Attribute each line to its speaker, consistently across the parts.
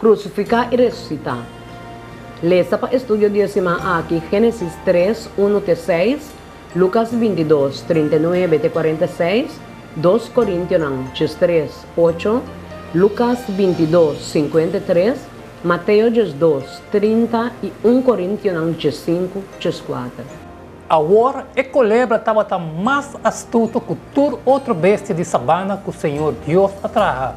Speaker 1: crucificar y resucitar. Lesa para estudio de semana aquí Génesis 3, 1-6, Lucas 22, 39-46, 2 Corintios 3, 8, Lucas 22, 53, Mateo 2, 30 e 1 Coríntios 5, 4.
Speaker 2: Agora, a culebra estava mais astuta que toda outra bestia de sabana que o Senhor Deus atraha.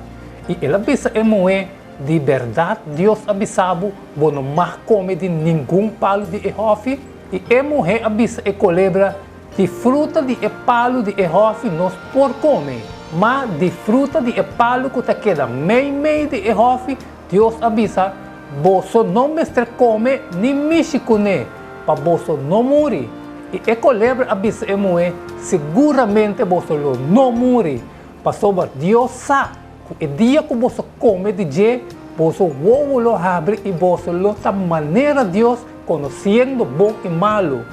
Speaker 2: E ela avisa a mulher, de verdade, Deus avisava, que não mais come de nenhum palo de errofe. E a mulher avisa a culebra, de fruta de palo de errofe nós por comer. Mas de fruta de palo que está queda meio de errofe, Deus avisa, você não mestre come, nem mexe com ele, para você não morrer. E a culebra avisa a mulher, seguramente você não morrer. Para sobre Deus sabe, que o dia que você come de dia, você vai abrir e você da maneira Deus, conhecendo bom e malo.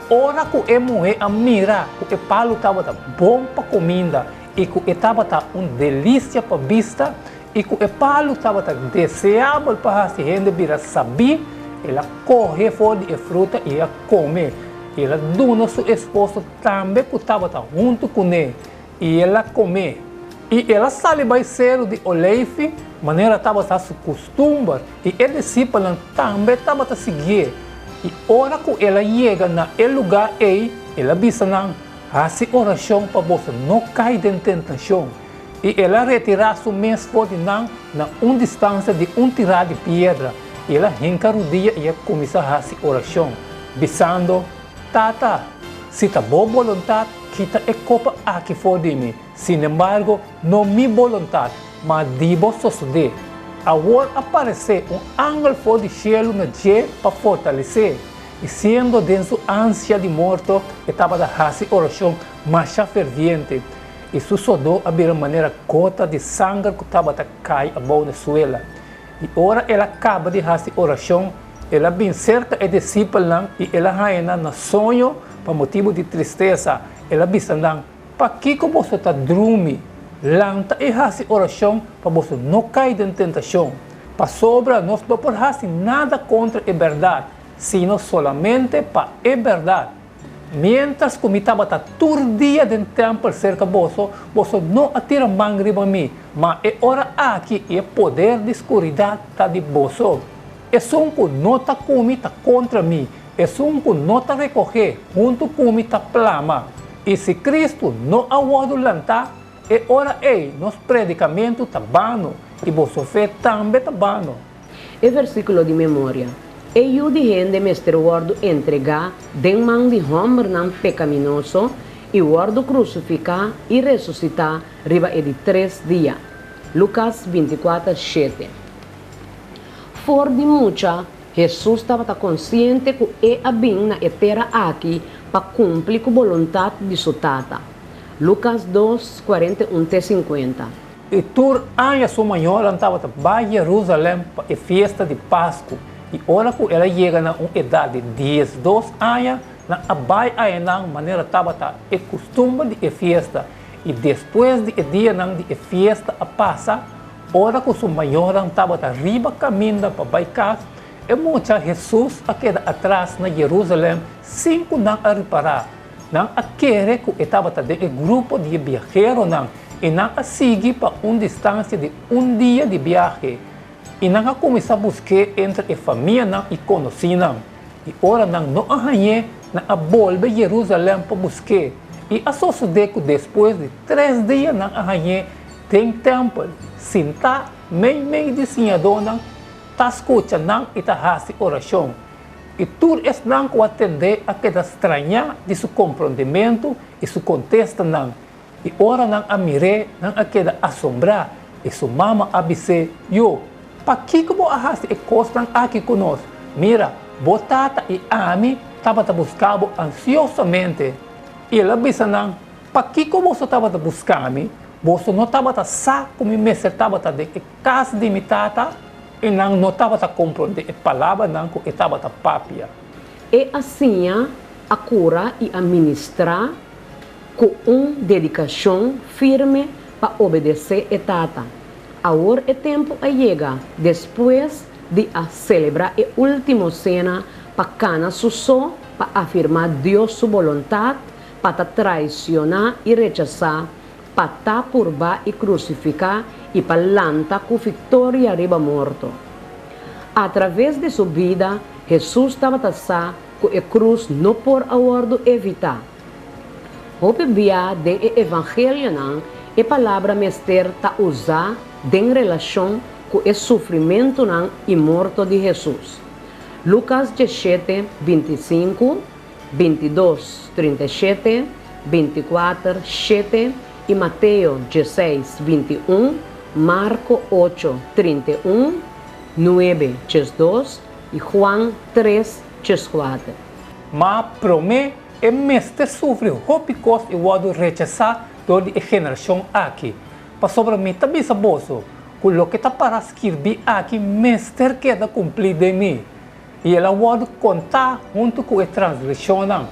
Speaker 2: Ora que a mulher mira, que o palo estava bom para comida, e que estava uma delícia para vista, e que o palo estava desejável para a gente vir saber, ela corre fora de fruta e ela come. Ela dona seu esposo também que estava junto com ele, e ela come. E ela sale baiceiro de olive, maneira estava se costuma, e ele discípulo também estava a seguir. E hora que ela chega naquele lugar aí, ela avisa faça oração para você não cair em tentação. E ela retirar sua mesa forte na uma distância de tirar de pedra. E ela arranca o dia e ela começa a fazer oração, bisando, Tata, se está boa vontade, quita a copa aqui fora de mim. Sin embargo, não minha vontade, mas devo suceder. Agora aparecer ángel fora de cielo no dia para fortalecer. E sendo dentro ânsia de morto, estava a fazer oração mais ferviente. E sucedeu a ver maneira gota de sangue que estava a cair a Venezuela. E ora ela acaba de fazer oração, ela bem cerca é discípula e ela raina no sonho por motivo de tristeza. Ela disse, para que você está dormindo? Lanta e fazer oração para você não cair em tentação. Para sobra, nós não podemos fazer nada contra a verdade, sino solamente para a verdade. Mientras que eu estava todo dia dentro do templo cerca de você não atira mangre para mim, mas é hora aqui e o poder de escuridão está de você. É um que não está comigo, está contra mim. É um que não está recorrer, junto comigo está plama. E se Cristo não aguarda lantar, é hora aí, nosso predicamento está vano, e você fé também está vano.
Speaker 1: E versículo de memória. E eu de gente mestre guardo entregar, den mão de homem não pecaminoso, e guardo crucificar e ressuscitar, riba de 3 dias. Lucas 24, 7. For de mucha, Jesus estava consciente que é bem na terra aqui para cumprir com a vontade de sua tata. Lucas 2, 41-50.
Speaker 2: E tur anos sua maior estava para Jerusalém para a festa de Páscoa. E ora que ela chega na idade de 10, 12 anos, na abai aí na maneira estava a costume de festa. E depois de dia de festa a passar, ora que sua maior estava riba caminhando para Baicás, e muita Jesus aqui atrás na Jerusalém, 5 não a reparar. Não a querer que estava dentro do grupo de viajeros, e não a seguir para uma distância de dia de viagem. E não a começar a buscar entre a família e conhecidos. E ora não arranhar, não a volver a Jerusalém para buscar. E a suceder que depois de 3 dias não arranhar, tem tempo, sentar, meio de senhador, está escutando e está fazendo oração. E tudo isso não vai atender a que estranha de seu compreendimento e seu contexto. E ora não a mirar, não a que assombrar. E sua mama avise, para que você faz e coisa aqui conosco? Mira, botata e ami estava buscando ansiosamente. E ela avisa, para que você estava buscando? Você não estava só como me estava de casa de minha tata, e não estava compreendendo a palavra que estava papia.
Speaker 1: E assim, a cura e administrar com uma dedicação firme para obedecer a tata. Agora é tempo a chegar, depois de a celebrar a última cena, para cana sussó, para afirmar Deus sua vontade, para traicionar e rechazar, para purbar e crucificar e para lançar com vitória arriba morto. Através de sua vida, Jesus estava taçado que a cruz não por acordo evitar. O via do evangelho não, a palavra mestre está usada em relação com o sofrimento não e morto de Jesus. Lucas 17, 25, 22, 37, 24, 7 e Mateus 16, 21, Marcos 8, 31, 9, 2 e Juan 3, 4.
Speaker 2: Mas promete é mestre sofre hopicos e wado rechazar toda a geração aqui. Para sobre mim também saboso, com o que está para escrever aqui, mestre queda cumprir de mim. E ela wado contar junto com a transgressão.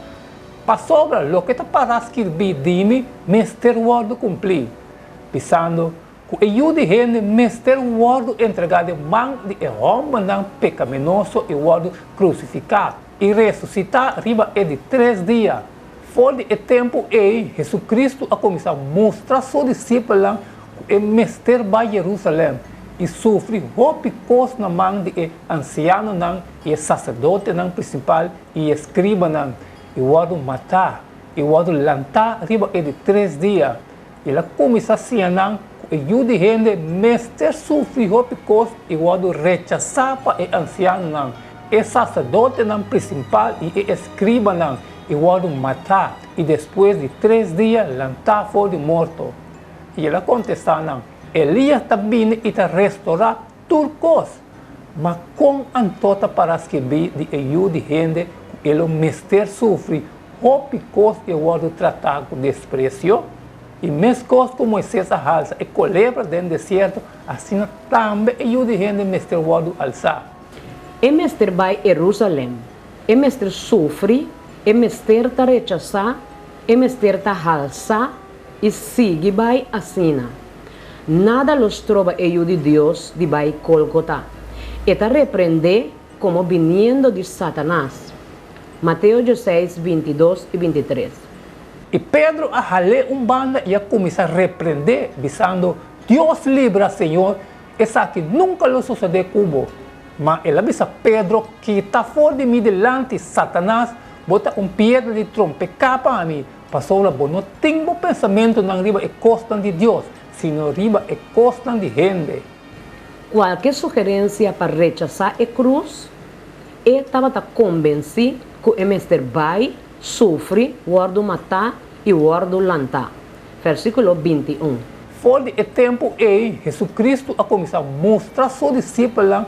Speaker 2: Para sobre o que está para escrever de mim, mestre wado cumprir. Pensando que eu de gente, mestre wado entregado mão de homem não pecaminoso e wado crucificado. E ressuscitar riba de 3 dias. Fora de tempo Jesus Cristo a começar a mostrar seus discípulos que o mestre vai a Jerusalém e sofre hopicos na mão de anciano e sacerdote principal e escriba e o matar e o lançar riba de 3 dias. E ela começa a ensinar que o de gente mestre sofre hopicos e o rechazar para o anciano e sacerdote principal e escriba e o matar e depois de 3 dias lançar fora de morto. E ela contesta Elias também está restaurar turcos, mas com antota para escrever de ajuda de gente ele mestre sofre hopicos e o tratar com desprezo. E mesmo coisa como Moisés a alça e colebra dentro do deserto, assim também ajuda de gente mestre o alçar.
Speaker 1: O mestre vai a Jerusalém, o mestre sofre, o mestre está rechazar, o mestre está alçar e sigue vai assina. Nada los trova eu de Deus de vai Golgotha. Eta repreende como viniendo de Satanás. Mateus 16, 22 e 23.
Speaker 2: E Pedro a ralé banda e a começar a repreender, dizendo, Deus livra, Senhor, essa que nunca lo sucedeu como. Mas ele avisa Pedro que está fora de mim delante Satanás, bota pedra de trompe para mim, passou lá, não tenho pensamento na riba e costa de Deus, sino riba e costa de gente.
Speaker 1: Qualquer sugerência para rechazar a cruz, estava convencido que o mestre vai, sofre, guardo matar e guardo lançar. Versículo 21.
Speaker 2: Fora de tempo Jesus Cristo a começar a mostrar seus discípulos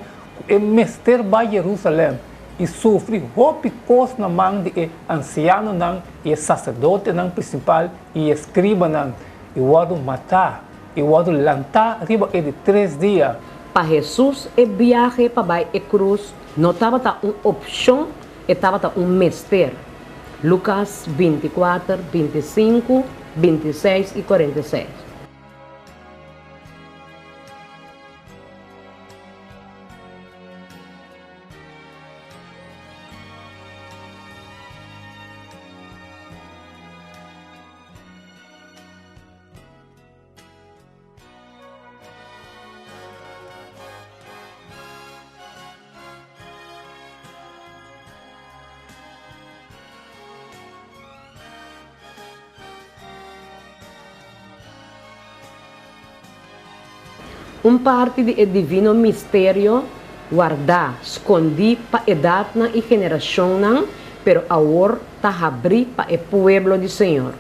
Speaker 2: que o mestre vai a Jerusalém e sofre hopicos na mão de anciano e sacerdote principal e escriba e guardo matar e guardo lançar riba de 3 dias.
Speaker 1: Para Jesus, o viagem para a cruz não estava uma opção, estava um mestre. Lucas 24, 25, 26 e 46. Parte do divino mistério guardar, escondi para a idade e geração, pero agora está abrir para o povo do Senhor.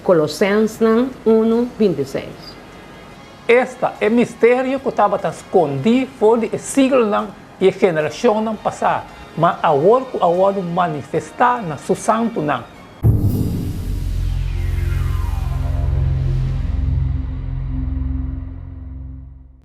Speaker 1: Colossenses 1, 26.
Speaker 2: Este é o mistério que estava escondido fora do século e a geração passada, mas agora manifestar na sua santo.